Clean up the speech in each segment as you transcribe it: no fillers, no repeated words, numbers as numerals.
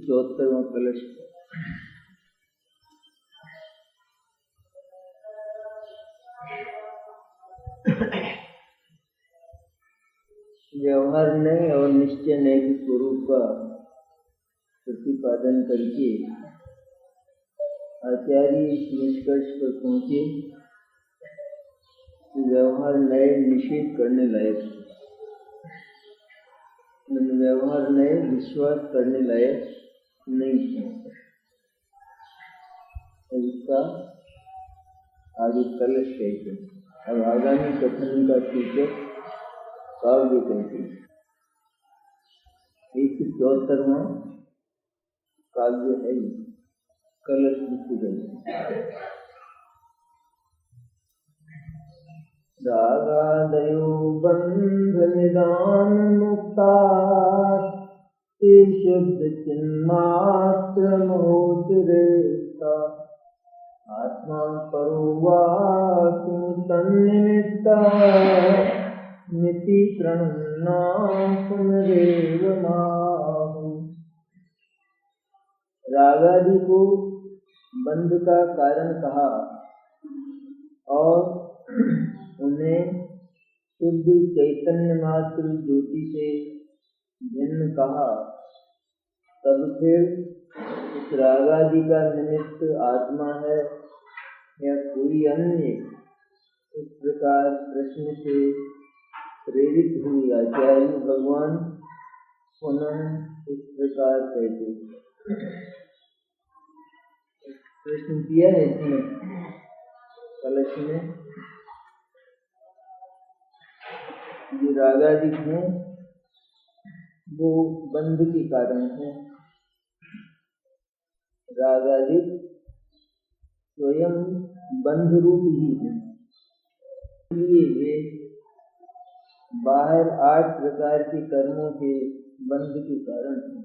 174वां कलश। व्यवहार नए और निश्चय नए के स्वरूप का प्रतिपादन करके आचार्य इस निष्कर्ष पर पहुंचे कि व्यवहार नए निषेध करने लायक, व्यवहार नए विश्वास करने लायक नहीं है। इसका आगे कलश कहते हैं। अब आगामी कथन का सूचक काव्य कहते हैं। 174वां काव्य है कलश कहते। रागादयो बंध निदान मुक्ता ते शुद्ध चिन्मात्र मोचरेता आत्मा परोवासु तन्निमित्ता निति प्रणना पुनरेव माहु। रागादि को बंध का कारण कहा और उन्हें शुद्ध चैतन्य मात्र ज्योति से भिन्न कहा, तब फिर इस रागादि का निमित्त आत्मा है या कोई अन्य, इस प्रकार प्रश्न से प्रेरित हुई आचार्य भगवान पुनः इस प्रकार कहते। प्रश्न किया है इसमें कलश में, जो रागादि हैं वो बंध के कारण है। रागादि स्वयं बंध रूप ही है, इसलिए वे बाहर 8 प्रकार के कर्मों के बंध के कारण है।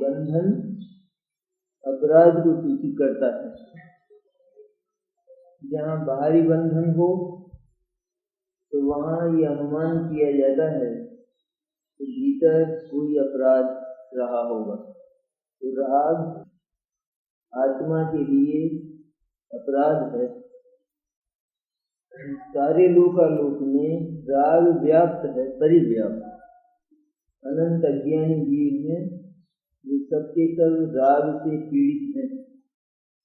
बंधन अपराध को सूचित करता है। जहाँ बाहरी बंधन हो तो वहाँ ये अनुमान किया जाता है कि भीतर कोई अपराध रहा होगा। तो राग आत्मा के लिए अपराध है। सारे लोकालोक में राग व्याप्त है, परिव्याप्त। अनंत अज्ञानी जीव हैं, वो सबके सब राग से पीड़ित हैं।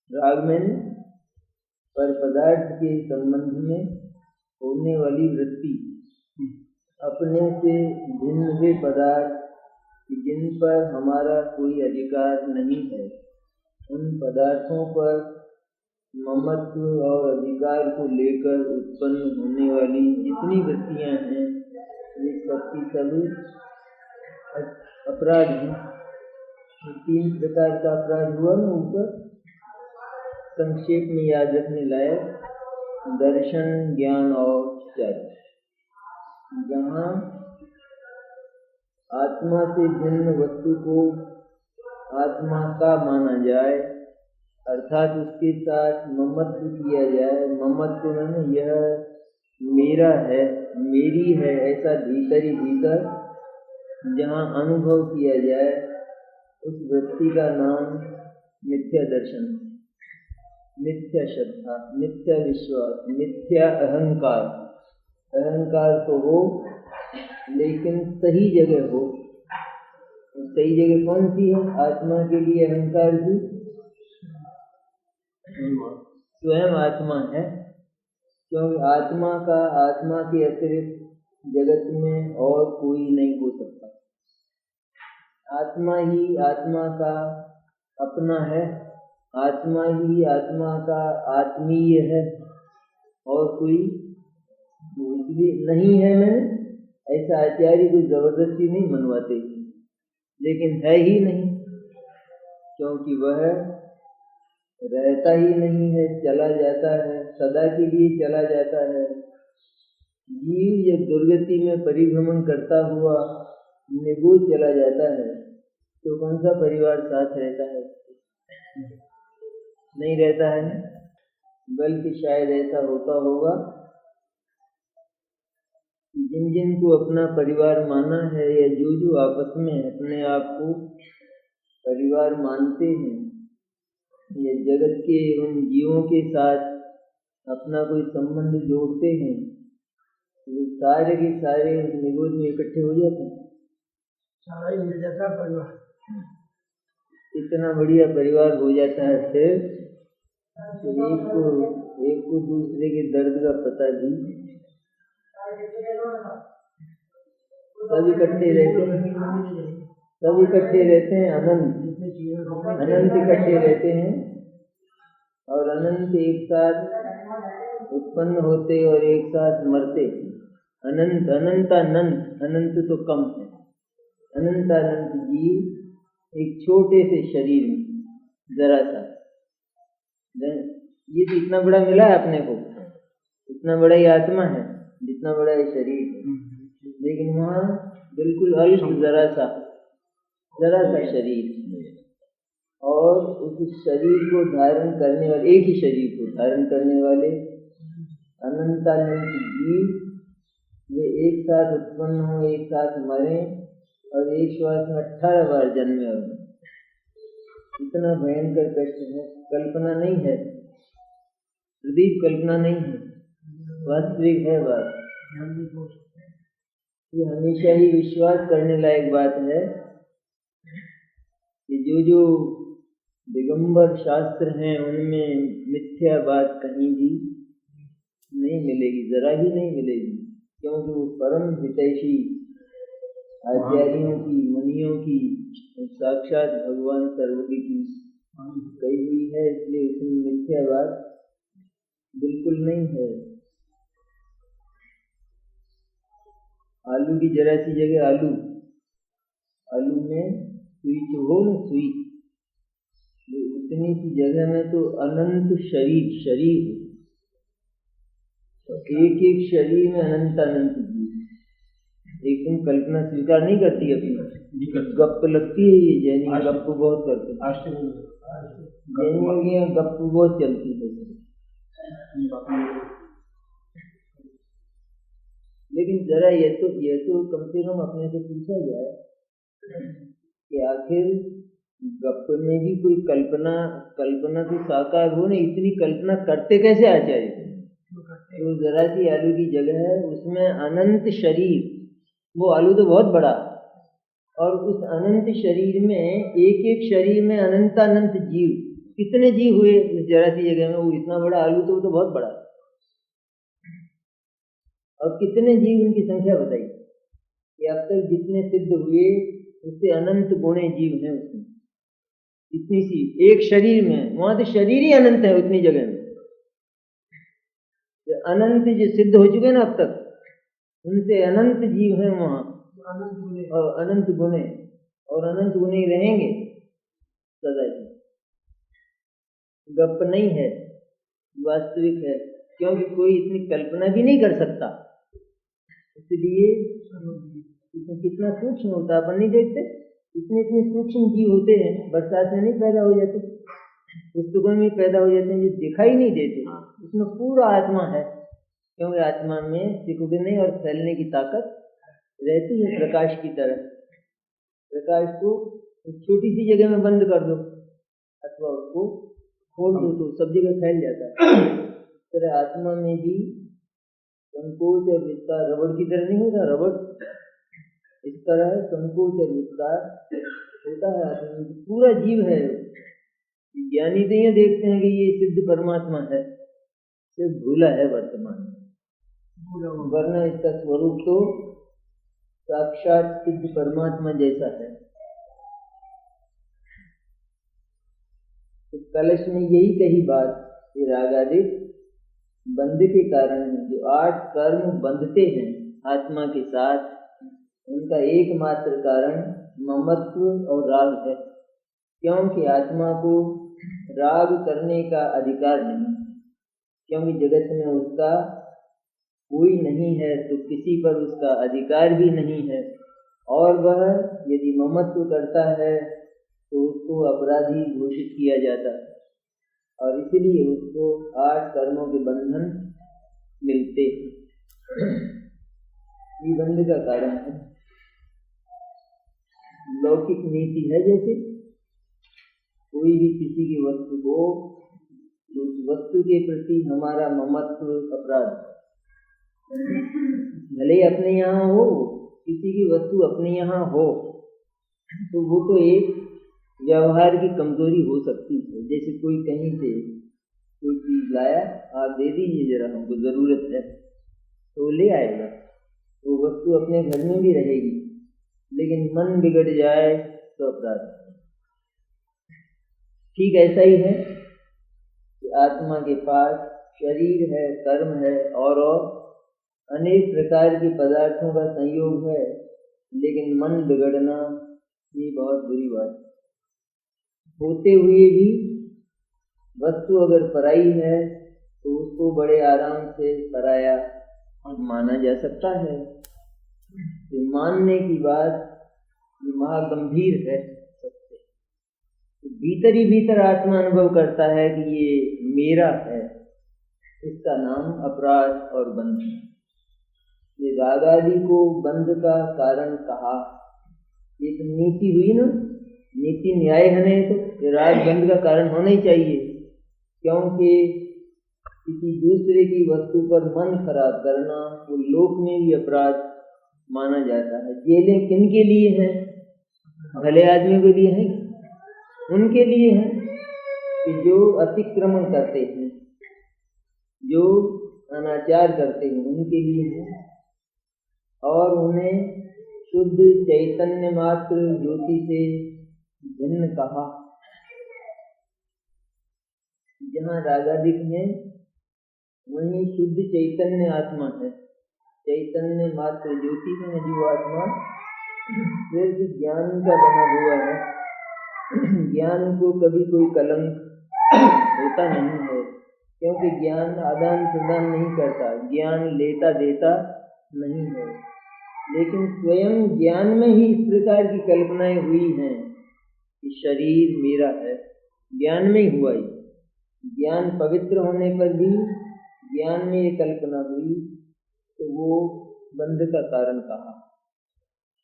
राग में पर पदार्थ के संबंध में होने वाली वृत्ति, अपने से भिन्न वे पदार्थ जिन पर हमारा कोई अधिकार नहीं है, उन पदार्थों पर ममत्व और अधिकार को लेकर उत्पन्न होने वाली जितनी वृत्तियां हैं, वे सबकी सभी अपराध हैं। 3 प्रकार का अपराध हुआ ना ऊपर, संक्षेप में याद रखने लायक दर्शन, ज्ञान और चर्चा। जहाँ आत्मा से भिन्न वस्तु को आत्मा का माना जाए, अर्थात उसके साथ ममत्व किया जाए। ममत्व में यह मेरा है, मेरी है, ऐसा भीतर ही भीतर जहाँ अनुभव किया जाए, उस वृत्ति का नाम मिथ्या दर्शन, मिथ्या श्रद्धा, मिथ्या विश्वास, मिथ्या अहंकार। अहंकार तो हो लेकिन सही जगह हो। सही जगह कौन सी है आत्मा के लिए? अहंकार की स्वयं आत्मा है, क्योंकि आत्मा के अतिरिक्त जगत में और कोई नहीं हो सकता। आत्मा ही आत्मा का अपना है, आत्मा ही आत्मा का आत्मीय है, और कोई इसलिए नहीं है। मैंने ऐसा आचार्य को जबरदस्ती नहीं मनवाते, लेकिन है ही नहीं, क्योंकि वह रहता ही नहीं है, चला जाता है, सदा के लिए चला जाता है। जीव जब दुर्गति में परिभ्रमण करता हुआ निगोच चला जाता है तो कौन सा परिवार साथ रहता है? नहीं रहता है, बल्कि शायद ऐसा होता होगा जिन जिन को अपना परिवार माना है या जो आपस में अपने आप को परिवार मानते हैं या जगत के उन जीवों के साथ अपना कोई संबंध जोड़ते हैं, ये सारे के सारे उस निगोद में इकट्ठे हो जाते हैं, सारा ही मिल जाता है परिवार। इतना बढ़िया परिवार हो जाता है। फिर एक को दूसरे के दर्द का पता भी, सब इकट्ठे रहते हैं, अनंत इकट्ठे रहते हैं और अनंत एक साथ उत्पन्न होते और एक साथ मरते। अनंत तो कम है, अनंत जीव एक छोटे से शरीर में जरा सा, ये तो इतना बड़ा मिला है अपने को, इतना बड़ा ही आत्मा है जितना बड़ा ये शरीर है, लेकिन वहाँ बिल्कुल अल्प जरा सा शरीर, और उस शरीर को धारण करने वाले, एक ही शरीर को धारण करने वाले अनंत जीव, वे एक साथ उत्पन्न हो, एक साथ मरे और एक श्वास में 18 बार जन्मे। और इतना भयंकर कष्ट है, कल्पना नहीं है प्रदीप, कल्पना नहीं है, वास्तविक है बात। ये हमेशा ही विश्वास करने लायक बात है कि जो दिगंबर शास्त्र हैं उनमें मिथ्या बात कहीं भी नहीं मिलेगी, जरा भी नहीं मिलेगी, क्योंकि वो परम हितैषी आचार्यों की, मुनियों की, साक्षात भगवान सर्वज्ञ की कही हुई है, इसलिए उसमें मिथ्या बात बिल्कुल नहीं है। आलू की जरा सी जगह आलू में सुई हो न सुई, उतनी सी जगह में तो अनंत शरीर हो, एक एक शरीर में अनंत जीव। एक तुम कल्पना स्वीकार नहीं करती अपनी, गप लगती है ये जैनी गप बहुत करते हैं, जैनियों की गप बहुत चलती है। लेकिन जरा ये तो कम से कम अपने से पूछा जाए कि आखिर गप में भी कोई कल्पना तो साकार हो नहीं, इतनी कल्पना करते कैसे आचार्य? तो जरा सी आलू की जगह है, उसमें अनंत शरीर, वो आलू तो बहुत बड़ा, और उस अनंत शरीर में एक शरीर में अनंत जीव, कितने जीव हुए उस जरा सी जगह में? वो इतना बड़ा आलू तो वो तो बहुत बड़ा, और कितने जीव, उनकी संख्या बताइए कि अब तक जितने सिद्ध हुए उससे अनंत गुणे जीव हैं उसमें, इतनी सी एक शरीर में। वहां तो शरीर ही अनंत है उतनी जगह में, अनंत जो सिद्ध हो चुके ना अब तक, उनसे अनंत जीव हैं वहां, और अनंत गुणे, और अनंत गुणे रहेंगे सदा ही। गप नहीं है, वास्तविक है, क्योंकि कोई इतनी कल्पना भी नहीं कर सकता। इसलिए कितना सूक्ष्म होता, अपन नहीं देखते, इतने सूक्ष्म जीव होते हैं, बरसात में नहीं पैदा हो जाते, पुस्तकों में पैदा हो जाते हैं, जो दिखाई नहीं देते, उसमें पूरा आत्मा है, क्योंकि आत्मा में सिकुड़ने और फैलने की ताकत रहती है प्रकाश की तरह। प्रकाश को छोटी सी जगह में बंद कर दो अथवा उसको खोल दो तो सब जगह फैल जाता है। इस तरह आत्मा में भी संकोच और विस्तार, रबड़ की तरह नहीं होता, रबड़ इस तरह संकोच और विस्तार होता है आत्मा में, पूरा जीव है। ज्ञानी तो ये देखते हैं कि ये सिद्ध परमात्मा है, सिर्फ भूला है वर्तमान में, वरना इसका स्वरूप तो साक्षात सिद्ध परमात्मा जैसा है। तो कलश में यही कही बात कि रागादिक बंध के कारण जो 8 कर्म बंधते हैं आत्मा के साथ, उनका एकमात्र कारण ममत्व और राग है, क्योंकि आत्मा को राग करने का अधिकार नहीं, क्योंकि जगत में उसका कोई नहीं है, तो किसी पर उसका अधिकार भी नहीं है, और वह यदि ममत्व करता है तो उसको अपराधी घोषित किया जाता है, और इसलिए उसको 8 कर्मों के बंधन मिलते हैं। ये बंध का कारण है। लौकिक नीति है, जैसे कोई भी किसी की वस्तु को, उस वस्तु के प्रति हमारा ममत्व अपराध, भले ही अपने यहाँ हो, किसी की वस्तु अपने यहाँ हो, तो वो तो एक व्यवहार की कमजोरी हो सकती है। जैसे कोई कहीं से कोई चीज लाया, आप दे दीजिए जरा, हमको जरूरत है, तो ले आएगा, वो वस्तु अपने घर में भी रहेगी, लेकिन मन बिगड़ जाए तो अपराध। ठीक ऐसा ही है कि आत्मा के पास शरीर है, कर्म है और अनेक प्रकार के पदार्थों का संयोग है, लेकिन मन बिगड़ना ये बहुत बुरी बात होते हुए भी वस्तु अगर पराई है तो उसको बड़े आराम से पराया माना जा सकता है। तो मानने की बात ये महागंभीर है सबसे। तो भीतर ही भीतर आत्मा अनुभव करता है कि ये मेरा है, इसका नाम अपराध और बंध। ये राग आदि को बंध का कारण कहा, ये तो नीति हुई ना, नीति न्याय है नहीं, तो राग बंध का कारण होना ही चाहिए, क्योंकि किसी दूसरे की वस्तु पर मन खराब करना वो लोक में भी अपराध माना जाता है। जेलें किन के लिए हैं? भले आदमियों के लिए हैं, उनके लिए हैं कि जो अतिक्रमण करते हैं, जो अनाचार करते हैं, उनके लिए हैं। और उन्हें शुद्ध चैतन्य मात्र ज्योति से भिन्न कहा। जहाँ रागादिक है वहीं शुद्ध चैतन्य आत्मा है, चैतन्य मात्र ज्योति है जो आत्मा सिर्फ ज्ञान का बना हुआ है। ज्ञान को कभी कोई कलंक होता नहीं है, क्योंकि ज्ञान आदान प्रदान नहीं करता, ज्ञान लेता देता नहीं है। लेकिन स्वयं ज्ञान में ही इस प्रकार की कल्पनाएं हुई हैं कि शरीर मेरा है, ज्ञान में ही हुआ ही। ज्ञान पवित्र होने पर भी ज्ञान में ये कल्पना हुई, तो वो बंध का कारण कहा।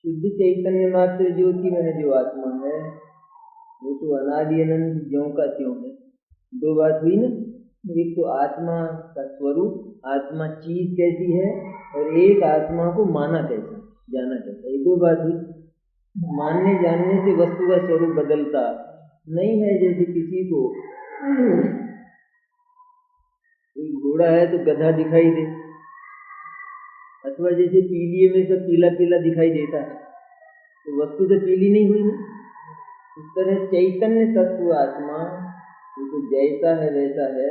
शुद्ध चैतन्य मात्र ज्योति में जो आत्मा है वो तो अनादि अनंत ज्यों का त्यों है। दो बात हुई ना, एक तो आत्मा का स्वरूप, आत्मा चीज कैसी है, और एक आत्मा को माना कैसा, जाना कैसा, ये दो बात हुई। मानने जानने से वस्तु का स्वरूप बदलता नहीं है। जैसे किसी को घोड़ा है तो गधा दिखाई दे, अथवा जैसे पीलिए में सब पीला पीला दिखाई देता है, तो वस्तु तो पीली नहीं हुई ना। इस तरह चैतन्य तत्व आत्मा तो जैसा है वैसा है,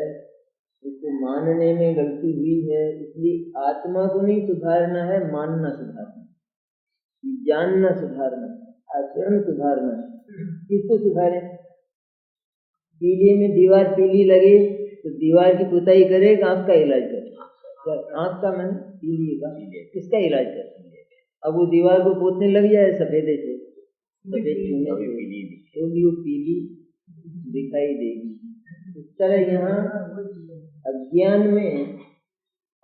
उसको मानने में गलती हुई है, इसलिए आत्मा को नहीं सुधारना है, मानना सुधारना, जानना सुधारना, आचरण सुधारना। किसको सुधारे? पीलिए में दीवार पीली लगे तो दीवार की पुताई करे, आंख का इलाज करे, आंख का मन पीलिए का, किसका इलाज करे? अब वो दीवार को पोतने लग जाए सफेदे से, सफेद चूने से, तो भी वो पीली दिखाई देगी। इस तरह यहाँ अज्ञान में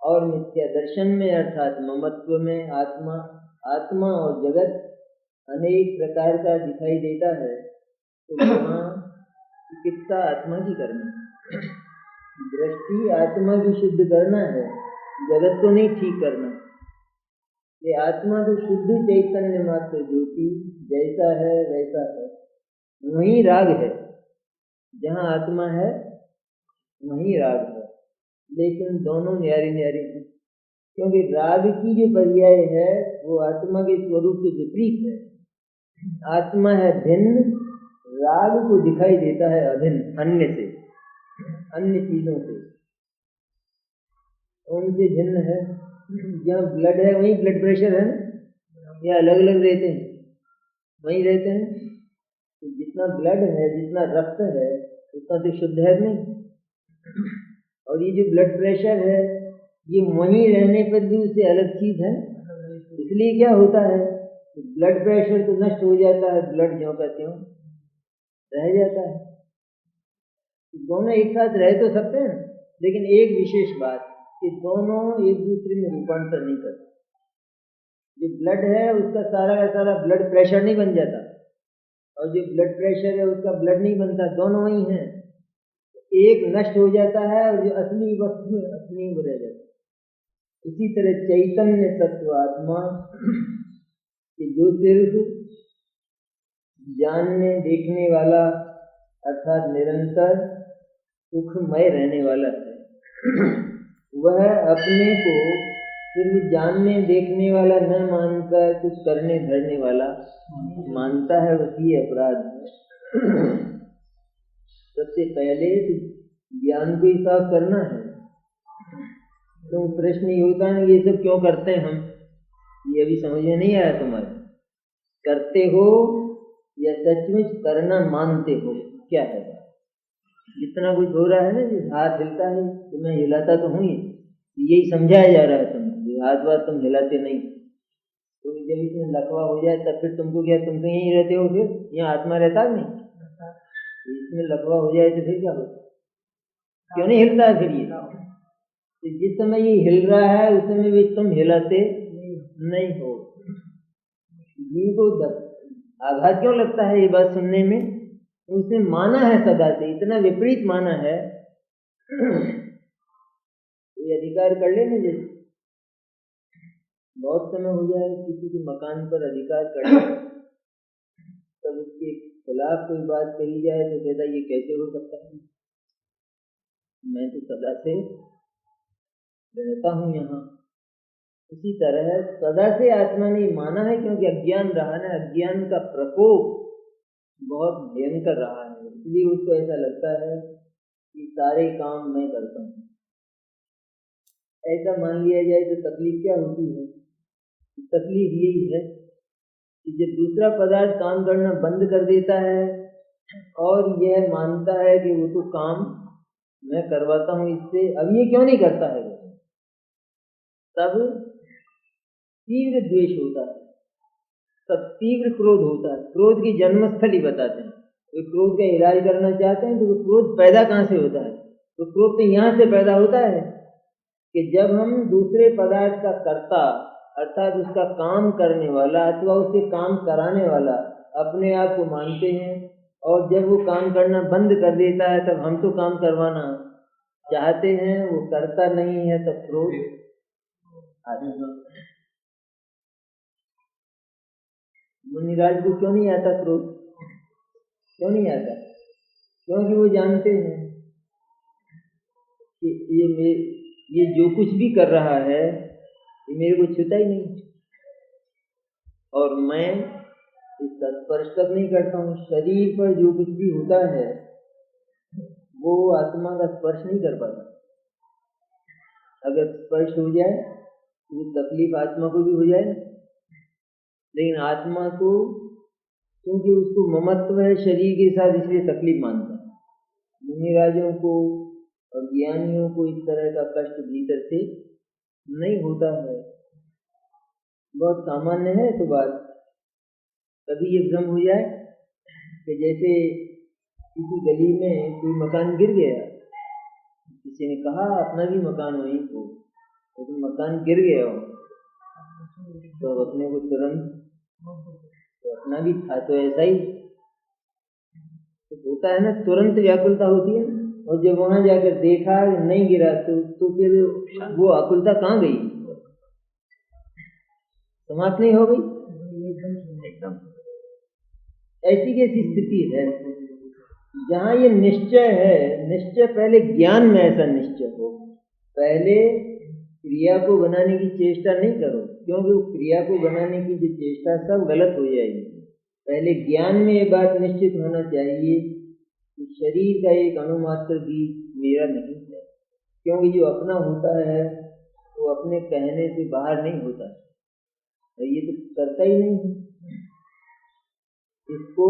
और मिथ्या दर्शन में, अर्थात ममत्व में आत्मा और जगत अनेक प्रकार का दिखाई देता है, तो वहाँ चिकित्सा आत्मा की करना, दृष्टि आत्मा की शुद्ध करना है, जगत को नहीं ठीक करना। ये आत्मा तो शुद्ध चैतन्य मात्र ज्योति जैसा है वैसा है, वहीं राग है। जहाँ आत्मा है वहीं राग है, लेकिन दोनों न्यारी न्यारी हैं, क्योंकि राग की जो पर्याय है वो आत्मा के स्वरूप से विपरीत है। आत्मा है भिन्न, राग को दिखाई देता है अभिन्न, अन्य से, अन्य चीजों से, उनसे भिन्न है। जहाँ ब्लड है वहीं ब्लड प्रेशर है ना, या अलग अलग रहते हैं? वहीं रहते हैं। तो जितना ब्लड है, जितना रक्त है, उतना तो शुद्ध है नहीं। और ये जो ब्लड प्रेशर है ये वहीं रहने पर भी उससे अलग चीज है। इसलिए क्या होता है, ब्लड प्रेशर तो नष्ट हो जाता है, ब्लड ज्यों का त्यों रह जाता है। दोनों एक साथ रह तो सकते हैं, लेकिन एक विशेष बात कि दोनों एक दूसरे में रूपांतर नहीं करते। जो ब्लड है उसका सारा का सारा ब्लड प्रेशर नहीं बन जाता, और जो ब्लड प्रेशर है उसका ब्लड नहीं बनता, दोनों ही हैं। एक नष्ट हो जाता है और जो असली वस्तु है असली में रह जाता है। इसी तरह चैतन्य तत्व आत्मा कि जो सिर्फ जानने देखने वाला अर्थात निरंतर सुखमय रहने वाला है, वह अपने को सिर्फ जानने देखने वाला न मानकर कुछ करने धरने वाला मानता है, वही अपराध है। सबसे पहले तो ज्ञान को ही साफ करना है। तो प्रश्न ये होता है ये सब क्यों करते हैं हम, ये अभी समझ में नहीं आया तुम्हारे। करते हो या सचमुच करना मानते हो, क्या है? जितना कुछ हो रहा है ना, जिस हाथ हिलता है तो मैं हिलाता तो हूँ, यही समझाया जा रहा है तुमको। हाथ बात तुम हिलाते नहीं, तो जब इसमें लकवा हो जाए तब फिर तुमको क्या, तुम तो यहीं रहते हो, फिर यहाँ आत्मा रहता नहीं, इसमें लकवा हो जाए तो फिर क्या होता, क्यों नहीं हिलता है फिर ये? तो जिस समय ये हिल रहा है उस समय भी तुम हिलाते नहीं हो। जीव को आघात क्यों लगता है ये बात सुनने में? उसने माना है सदा से, इतना विपरीत माना है। ये अधिकार कर ले ना, जैसे बहुत समय हो जाए किसी के मकान पर अधिकार कर ले, तब उसके खिलाफ कोई बात कही जाए तो कहता ये कैसे हो सकता है, मैं तो सदा से रहता हूँ यहाँ। इसी तरह सदा से आत्मा ने माना है, क्योंकि अज्ञान रहा ना, अज्ञान का प्रकोप बहुत भयंकर रहा है, इसलिए उसको ऐसा लगता है कि सारे काम मैं करता हूँ। ऐसा मान लिया जाए तो तकलीफ क्या होती है? तकलीफ यही है कि जब दूसरा पदार्थ काम करना बंद कर देता है और यह मानता है कि वो तो काम मैं करवाता हूँ इससे, अब ये क्यों नहीं करता है, तब तीव्र द्वेष होता है, तब तीव्र क्रोध होता है। क्रोध की जन्मस्थल ही बताते हैं। तो क्रोध का इलाज करना चाहते हैं तो क्रोध पैदा कहाँ से होता है? तो क्रोध तो यहाँ से पैदा होता है कि जब हम दूसरे पदार्थ का कर्ता अर्थात उसका काम करने वाला अथवा उससे काम कराने वाला अपने आप को मानते हैं, और जब वो काम करना बंद कर देता है तब हम तो काम करवाना चाहते हैं, वो करता नहीं है, तब क्रोध आता है। मुनिराज को क्यों नहीं आता क्रोध? क्यों नहीं आता? क्योंकि वो जानते हैं कि ये जो कुछ भी कर रहा है ये मेरे को छूता ही नहीं, और मैं इसका स्पर्श तक नहीं करता हूँ। शरीर पर जो कुछ भी होता है वो आत्मा का स्पर्श नहीं कर पाता। अगर स्पर्श हो जाए तो तकलीफ आत्मा को भी हो जाए, लेकिन आत्मा को क्योंकि उसको ममत्व है शरीर के साथ, इसलिए तकलीफ मानता है। मुनिराजों को और ज्ञानियों को इस तरह का कष्ट भीतर से नहीं होता है, बहुत सामान्य है। तो बात कभी ये भ्रम हो जाए कि जैसे किसी गली में कोई मकान गिर गया, किसी ने कहा अपना भी मकान वहीं को, लेकिन मकान गिर गया हो तो अपने को तुरंत तो अपना भी था, तो ऐसा ही तो होता है ना, तुरंत व्याकुलता होती है। और जब वहां जाकर देखा नहीं गिरा तो फिर वो आकुलता कहाँ गई? समाप्त नहीं हो गई? एकदम ऐसी कैसी स्थिति है जहाँ ये निश्चय है। निश्चय पहले ज्ञान में ऐसा निश्चय हो, पहले क्रिया को बनाने की चेष्टा नहीं करो, क्योंकि वो क्रिया को बनाने की जो चेष्टा सब गलत हो जाएगी। पहले ज्ञान में ये बात निश्चित होना चाहिए कि शरीर का एक अणुमात्र भी मेरा नहीं है, क्योंकि जो अपना होता है वो अपने कहने से बाहर नहीं होता है, ये तो करता ही नहीं है। इसको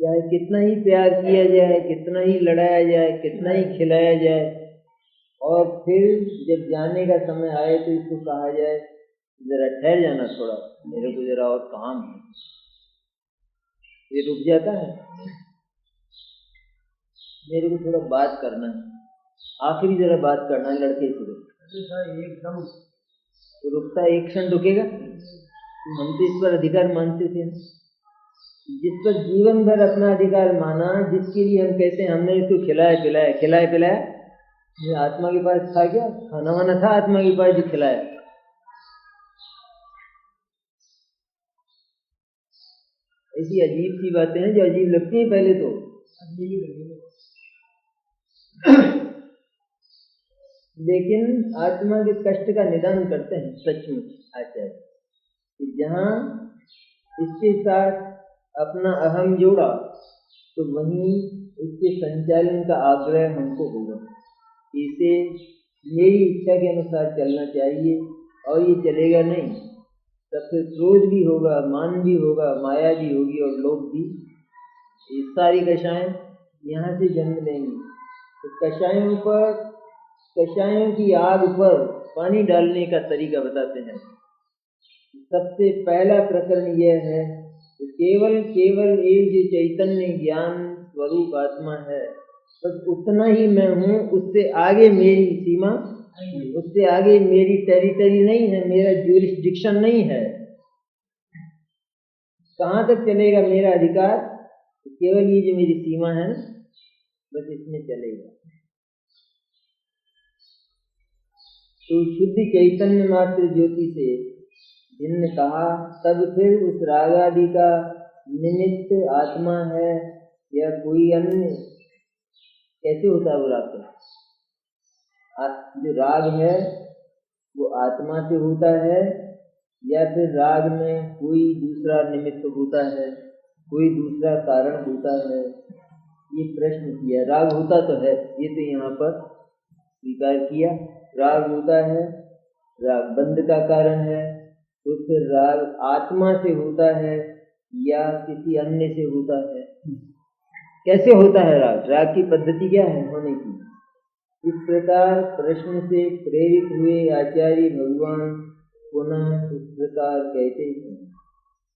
चाहे कितना ही प्यार किया जाए, कितना ही लड़ाया जाए, कितना ही खिलाया जाए, और फिर जब जाने का समय आए तो इसको कहा जाए जरा ठहर जाना, थोड़ा मेरे को जरा और काम है, ये रुक जाता है, मेरे को थोड़ा बात करना है, आखिरी जरा बात करना है लड़के से, एकदम तो रुकता है, एक क्षण रुकेगा, हम तो इस पर अधिकार मानते थे, जिस पर जीवन भर अपना अधिकार माना, जिसके लिए हम कहते हैं हमने इसको खिलाया पिलाया, ये आत्मा के पास था क्या? खाना वाना था आत्मा के पास जो खिलाया? ऐसी अजीब सी बातें हैं जो अजीब लगती हैं पहले तो, लेकिन आत्मा के कष्ट का निदान करते हैं सचमुच आचार्य कि जहाँ इसके साथ अपना अहम जोड़ा तो वहीं इसके संचालन का आग्रह हमको होगा। इसे मेरी इच्छा के अनुसार चलना चाहिए और ये चलेगा नहीं, तब फिर क्रोध भी होगा, मान भी होगा, माया भी होगी और लोभ भी। ये सारी कषाएं यहाँ से जन्म लेंगी। तो कषायों की आग पर पानी डालने का तरीका बताते हैं। सबसे पहला प्रकरण यह है कि केवल एक जो चैतन्य ज्ञान स्वरूप आत्मा है, बस उतना ही मैं हूँ, उससे आगे मेरी सीमा, उससे आगे मेरी टेरिटरी नहीं है, मेरा ज्यूरिसडिक्शन नहीं है। कहाँ तक चलेगा मेरा अधिकार? केवल ये जो मेरी सीमा है बस इसमें चलेगा। तो शुद्ध चैतन्य मात्र ज्योति से जिनने कहा, तब फिर उस राग आदि का निमित्त आत्मा है या कोई अन्य? कैसे होता है वो राग? जो राग है वो आत्मा से होता है या फिर राग में कोई दूसरा निमित्त होता है, कोई दूसरा कारण होता है? ये प्रश्न किया। राग होता तो है, ये तो यहाँ पर स्वीकार किया, राग होता है, राग बंध का कारण है। तो फिर राग आत्मा से होता है या किसी अन्य से होता है? कैसे होता है राग? राग की पद्धति क्या है होने की? इस प्रकार प्रश्न से प्रेरित हुए आचार्य भगवान पुनः इस प्रकार कहते हैं।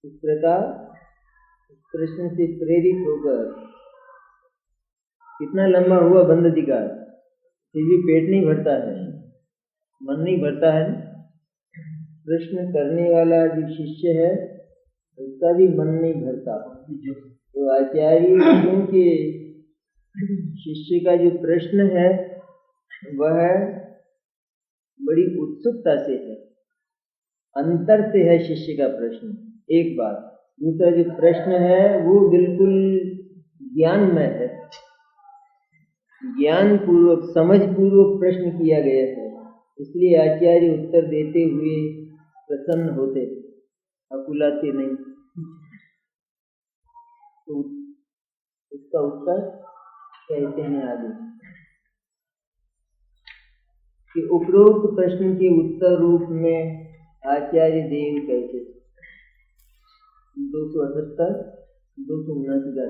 इस प्रकार प्रश्न से प्रेरित होकर कितना लंबा हुआ बंद अधिकार, फिर भी पेट नहीं भरता है, मन नहीं भरता है। प्रश्न करने वाला जो शिष्य है उसका भी मन नहीं भरता। तो आचार्य क्योंकि शिष्य का जो प्रश्न है वह बड़ी उत्सुकता से है, अंतर से है शिष्य का प्रश्न, एक बात। दूसरा जो प्रश्न है वो बिल्कुल ज्ञानमय है, ज्ञान पूर्वक समझ पूर्वक प्रश्न किया गया है, इसलिए आचार्य उत्तर देते हुए प्रसन्न होते, अकुलाते नहीं। तो उसका उत्तर कहते हैं आगे कि उपरोक्त प्रश्न के उत्तर रूप में आचार्य देव कहते 278 279 का